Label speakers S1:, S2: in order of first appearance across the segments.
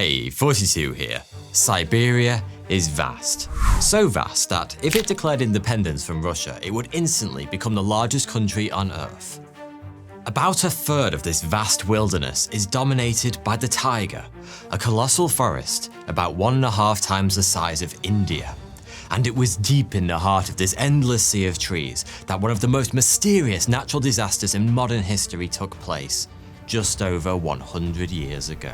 S1: Hey, 42 here. Siberia is vast. So vast that if it declared independence from Russia, it would instantly become the largest country on Earth. About a third of this vast wilderness is dominated by the TAIGA, a colossal forest about 1.5 times the size of India. And it was deep in the heart of this endless sea of trees that one of the most mysterious natural disasters in modern history took place, just over 100 years ago.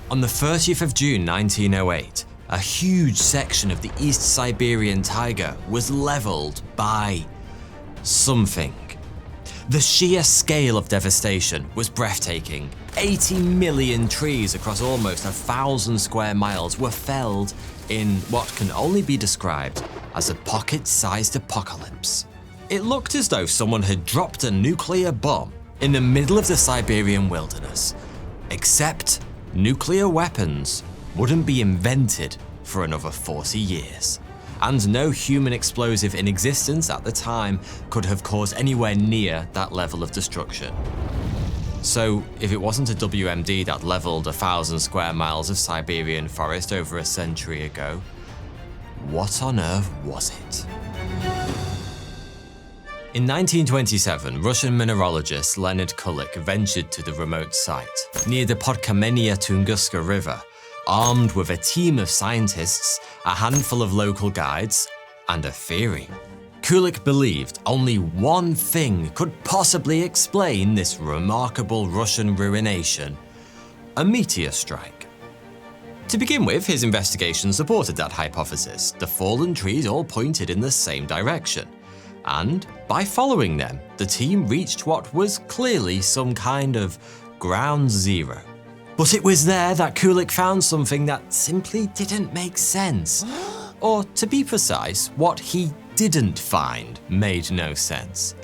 S1: On the 30th of June 1908, a huge section of the East Siberian taiga was leveled by something. The sheer scale of devastation was breathtaking. 80 million trees across almost 1,000 square miles were felled in what can only be described as a pocket-sized apocalypse. It looked as though someone had dropped a nuclear bomb in the middle of the Siberian wilderness, except nuclear weapons wouldn't be invented for another 40 years. And no human explosive in existence at the time could have caused anywhere near that level of destruction. So if it wasn't a WMD that leveled 1,000 square miles of Siberian forest over a century ago, what on earth was it? In 1927, Russian mineralogist Leonid Kulik ventured to the remote site, near the Podkamenia Tunguska River, armed with a team of scientists, a handful of local guides, and a theory. Kulik believed only one thing could possibly explain this remarkable Russian ruination: a meteor strike. To begin with, his investigation supported that hypothesis. The fallen trees all pointed in the same direction. And by following them, the team reached what was clearly some kind of ground zero. But it was there that Kulik found something that simply didn't make sense. Or to be precise, what he didn't find made no sense.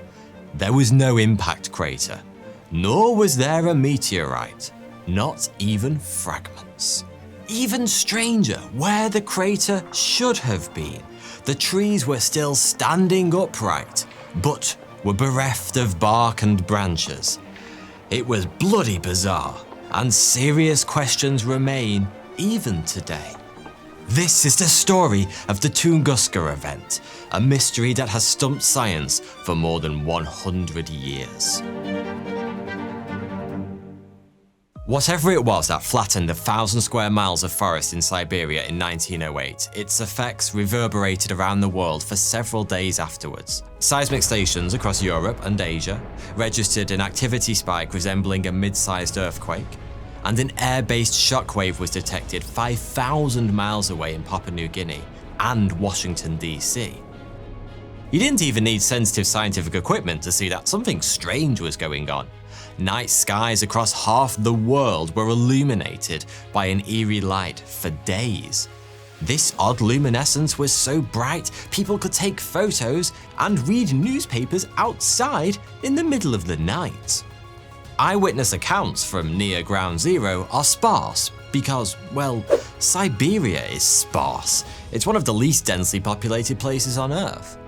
S1: There was no impact crater, nor was there a meteorite, not even fragments. Even stranger, where the crater should have been, the trees were still standing upright, but were bereft of bark and branches. It was bloody bizarre, and serious questions remain even today. This is the story of the Tunguska event, a mystery that has stumped science for more than 100 years. Whatever it was that flattened 1,000 square miles of forest in Siberia in 1908, its effects reverberated around the world for several days afterwards. Seismic stations across Europe and Asia registered an activity spike resembling a mid-sized earthquake, and an air-based shockwave was detected 5,000 miles away in Papua New Guinea and Washington, D.C. You didn't even need sensitive scientific equipment to see that something strange was going on. Night skies across half the world were illuminated by an eerie light for days. This odd luminescence was so bright people could take photos and read newspapers outside in the middle of the night. Eyewitness accounts from near Ground Zero are sparse because, well, Siberia is sparse. It's one of the least densely populated places on Earth.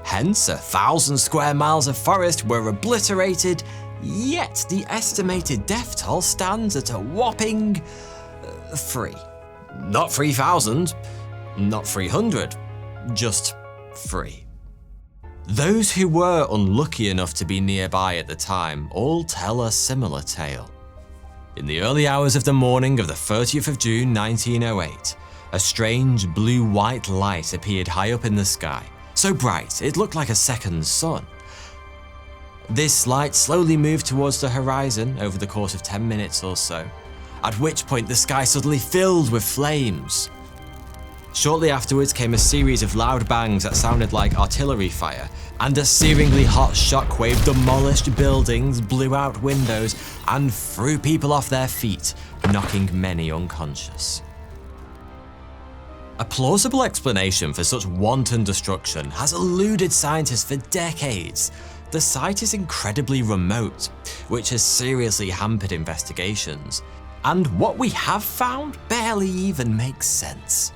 S1: Hence, 1,000 square miles of forest were obliterated, yet the estimated death toll stands at a whopping 3. Not 3,000, not 300, just 3. Those who were unlucky enough to be nearby at the time all tell a similar tale. In the early hours of the morning of the 30th of June 1908, a strange blue-white light appeared high up in the sky, so bright it looked like a second sun. This light slowly moved towards the horizon over the course of 10 minutes or so, at which point the sky suddenly filled with flames. Shortly afterwards came a series of loud bangs that sounded like artillery fire, and a searingly hot shockwave demolished buildings, blew out windows, and threw people off their feet, knocking many unconscious. A plausible explanation for such wanton destruction has eluded scientists for decades. The site is incredibly remote, which has seriously hampered investigations, and what we have found barely even makes sense.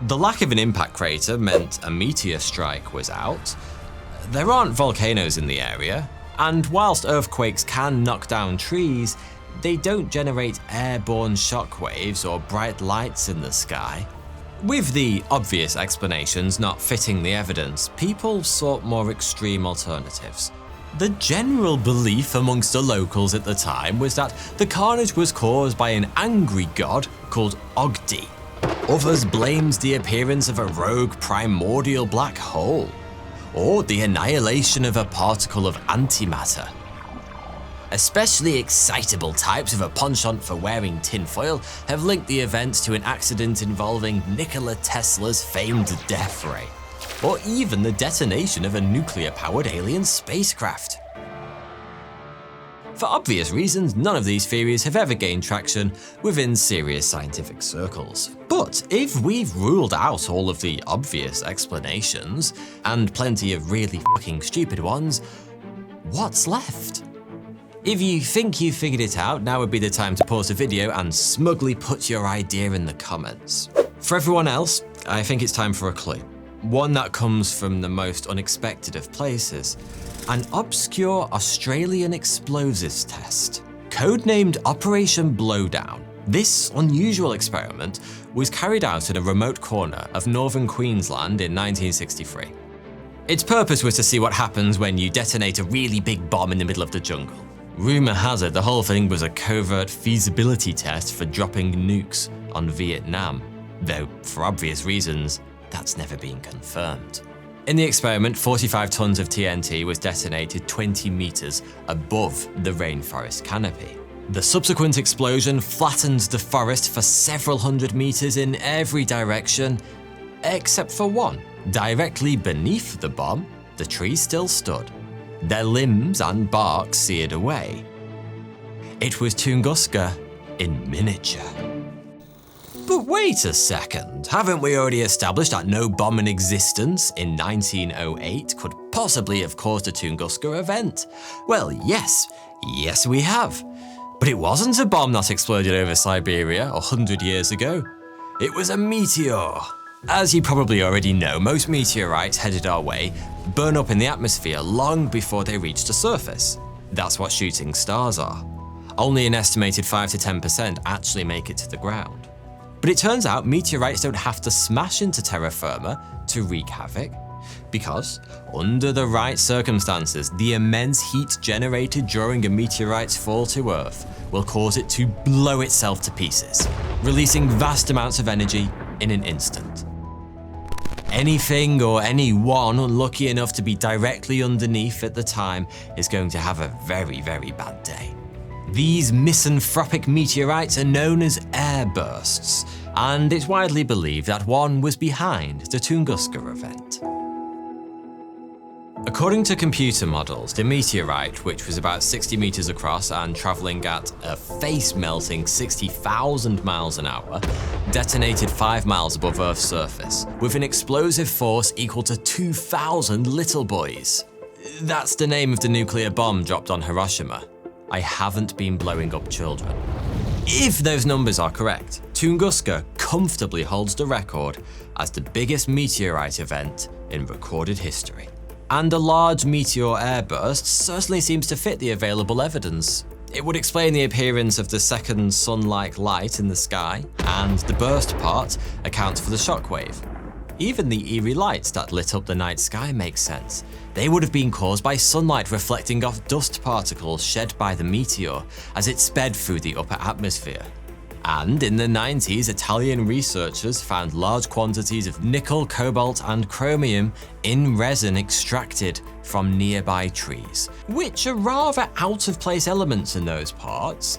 S1: The lack of an impact crater meant a meteor strike was out. There aren't volcanoes in the area, and whilst earthquakes can knock down trees, they don't generate airborne shockwaves or bright lights in the sky. With the obvious explanations not fitting the evidence, people sought more extreme alternatives. The general belief amongst the locals at the time was that the carnage was caused by an angry god called Ogdi. Others blamed the appearance of a rogue primordial black hole, or the annihilation of a particle of antimatter. Especially excitable types with a penchant for wearing tinfoil have linked the events to an accident involving Nikola Tesla's famed death ray, or even the detonation of a nuclear-powered alien spacecraft. For obvious reasons, none of these theories have ever gained traction within serious scientific circles. But if we've ruled out all of the obvious explanations, and plenty of really fucking stupid ones, what's left? If you think you figured it out, now would be the time to pause the video and smugly put your idea in the comments. For everyone else, I think it's time for a clue. One that comes from the most unexpected of places. An obscure Australian explosives test, codenamed Operation Blowdown. This unusual experiment was carried out in a remote corner of northern Queensland in 1963. Its purpose was to see what happens when you detonate a really big bomb in the middle of the jungle. Rumour has it the whole thing was a covert feasibility test for dropping nukes on Vietnam, though for obvious reasons, that's never been confirmed. In the experiment, 45 tons of TNT was detonated 20 meters above the rainforest canopy. The subsequent explosion flattened the forest for several hundred meters in every direction, except for one. Directly beneath the bomb, the tree still stood, their limbs and bark seared away. It was Tunguska in miniature. But wait a second, haven't we already established that no bomb in existence in 1908 could possibly have caused a Tunguska event? Well, yes we have. But it wasn't a bomb that exploded over Siberia 100 years ago. It was a meteor. As you probably already know, most meteorites headed our way burn up in the atmosphere long before they reach the surface. That's what shooting stars are. Only an estimated 5 to 10% actually make it to the ground. But it turns out meteorites don't have to smash into terra firma to wreak havoc, because, under the right circumstances, the immense heat generated during a meteorite's fall to Earth will cause it to blow itself to pieces, releasing vast amounts of energy in an instant. Anything or anyone unlucky enough to be directly underneath at the time is going to have a very, very bad day. These misanthropic meteorites are known as airbursts, and it's widely believed that one was behind the Tunguska event. According to computer models, the meteorite, which was about 60 meters across and traveling at a face-melting 60,000 miles an hour, detonated 5 miles above Earth's surface, with an explosive force equal to 2,000 little boys. That's the name of the nuclear bomb dropped on Hiroshima. I haven't been blowing up children. If those numbers are correct, Tunguska comfortably holds the record as the biggest meteorite event in recorded history. And a large meteor airburst certainly seems to fit the available evidence. It would explain the appearance of the second sun-like light in the sky, and the burst part accounts for the shockwave. Even the eerie lights that lit up the night sky make sense. They would have been caused by sunlight reflecting off dust particles shed by the meteor as it sped through the upper atmosphere. And in the 90s, Italian researchers found large quantities of nickel, cobalt, and chromium in resin extracted from nearby trees, which are rather out-of-place elements in those parts.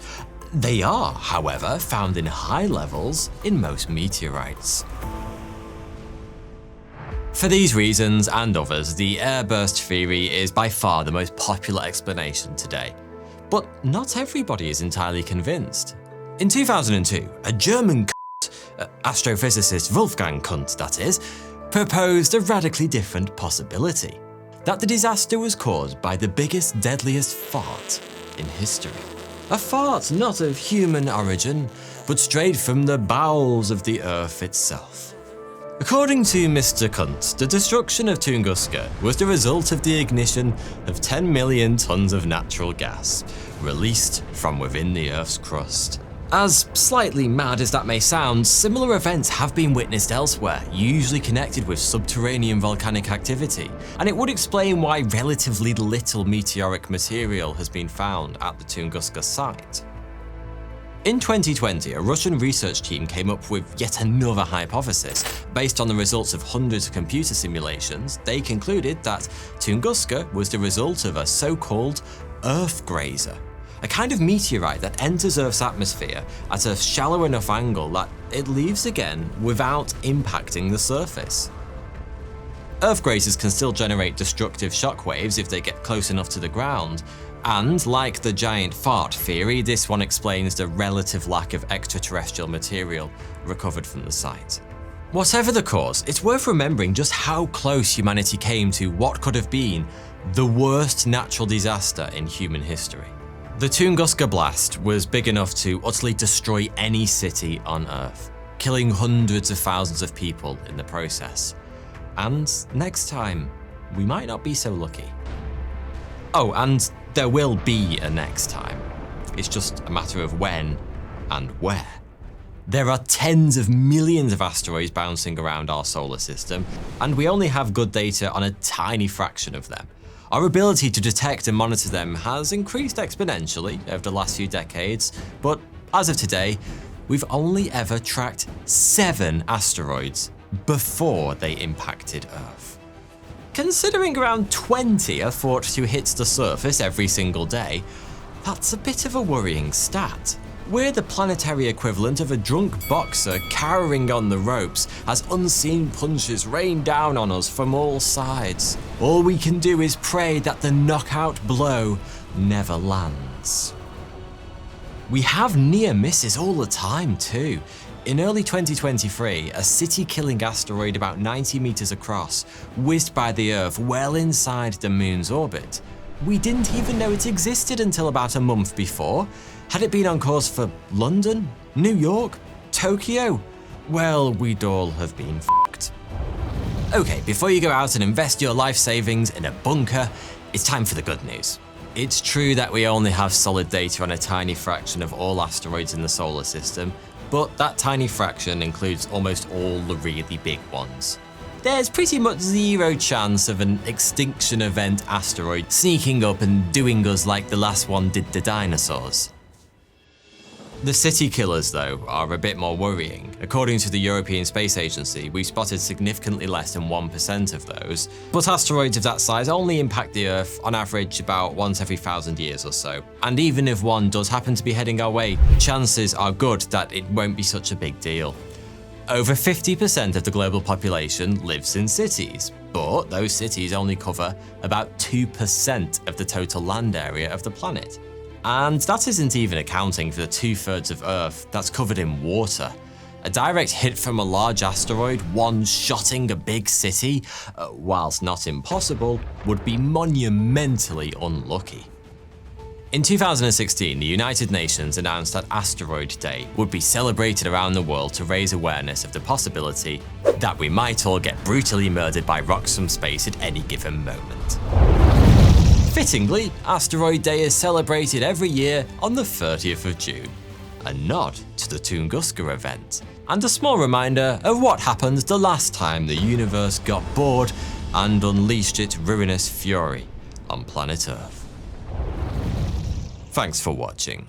S1: They are, however, found in high levels in most meteorites. For these reasons and others, the airburst theory is by far the most popular explanation today. But not everybody is entirely convinced. In 2002, a German astrophysicist, Wolfgang Kunt that is, proposed a radically different possibility. That the disaster was caused by the biggest, deadliest fart in history. A fart not of human origin, but straight from the bowels of the Earth itself. According to Mr. Kunt, the destruction of Tunguska was the result of the ignition of 10 million tons of natural gas, released from within the Earth's crust. As slightly mad as that may sound, similar events have been witnessed elsewhere, usually connected with subterranean volcanic activity, and it would explain why relatively little meteoric material has been found at the Tunguska site. In 2020, a Russian research team came up with yet another hypothesis. Based on the results of hundreds of computer simulations, they concluded that Tunguska was the result of a so-called Earth grazer, a kind of meteorite that enters Earth's atmosphere at a shallow enough angle that it leaves again without impacting the surface. Earth grazers can still generate destructive shockwaves if they get close enough to the ground, and like the giant fart theory, this one explains the relative lack of extraterrestrial material recovered from the site. Whatever the cause, it's worth remembering just how close humanity came to what could have been the worst natural disaster in human history. The Tunguska blast was big enough to utterly destroy any city on Earth, killing hundreds of thousands of people in the process. And next time, we might not be so lucky. Oh, and there will be a next time. It's just a matter of when and where. There are tens of millions of asteroids bouncing around our solar system, and we only have good data on a tiny fraction of them. Our ability to detect and monitor them has increased exponentially over the last few decades, but as of today, we've only ever tracked 7 asteroids before they impacted Earth. Considering around 20 are thought to hit the surface every single day, that's a bit of a worrying stat. We're the planetary equivalent of a drunk boxer cowering on the ropes as unseen punches rain down on us from all sides. All we can do is pray that the knockout blow never lands. We have near misses all the time too. In early 2023, a city-killing asteroid about 90 meters across whizzed by the Earth well inside the Moon's orbit. We didn't even know it existed until about a month before. Had it been on course for London, New York, Tokyo? Well, we'd all have been f***ed. Okay, before you go out and invest your life savings in a bunker, it's time for the good news. It's true that we only have solid data on a tiny fraction of all asteroids in the solar system, but that tiny fraction includes almost all the really big ones. There's pretty much zero chance of an extinction event asteroid sneaking up and doing us like the last one did the dinosaurs. The city killers, though, are a bit more worrying. According to the European Space Agency, we've spotted significantly less than 1% of those, but asteroids of that size only impact the Earth on average about once every 1,000 years or so. And even if one does happen to be heading our way, chances are good that it won't be such a big deal. Over 50% of the global population lives in cities, but those cities only cover about 2% of the total land area of the planet. And that isn't even accounting for the 2/3 of Earth that's covered in water. A direct hit from a large asteroid one-shotting a big city, whilst not impossible, would be monumentally unlucky. In 2016, the United Nations announced that Asteroid Day would be celebrated around the world to raise awareness of the possibility that we might all get brutally murdered by rocks from space at any given moment. Fittingly, Asteroid Day is celebrated every year on the 30th of June, a nod to the Tunguska event, and a small reminder of what happened the last time the universe got bored and unleashed its ruinous fury on planet Earth. Thanks for watching.